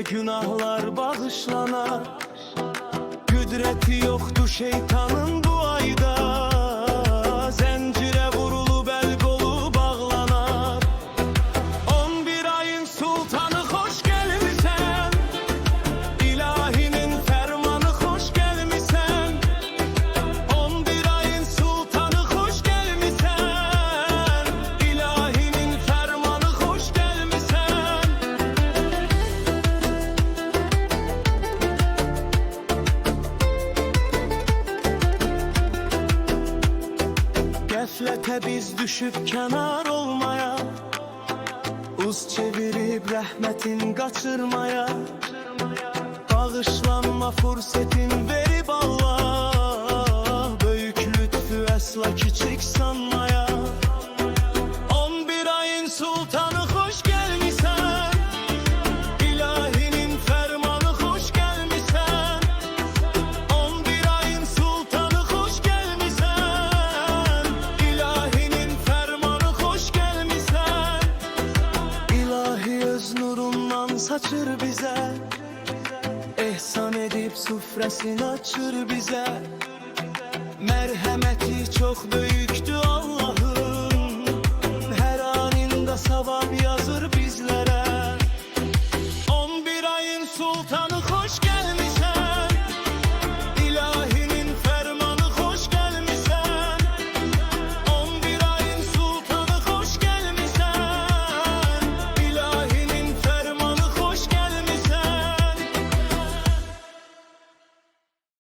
günahlar bağışlanar. Güdreti yoktu şeytanın bu ayda, zincire vurulup el kolu bağlanar. 11 ayın sultanı hoş gelmişsen, ilahinin fermanı hoş gelmişsen. 11 ayın sultanı hoş gelmişsen, ilahinin fermanı hoş gelmişsen. Geflete biz düşüp kenar olmaya, uz çevirip rahmetin kaçırmaya. Bağışlanma fırsetin verip Allah, büyük lütfü esla küçük sanmaya. 11 ayın sultanı hoş gelmişsen, ilahinin fermanı hoş gelmişsen. 11 ayın sultanı hoş gelmişsen, ilahinin fermanı hoş gelmişsen. İlahi öz nurundan saçır bize, ihsan edip süfresini açır bize. Merhameti çok büyüktü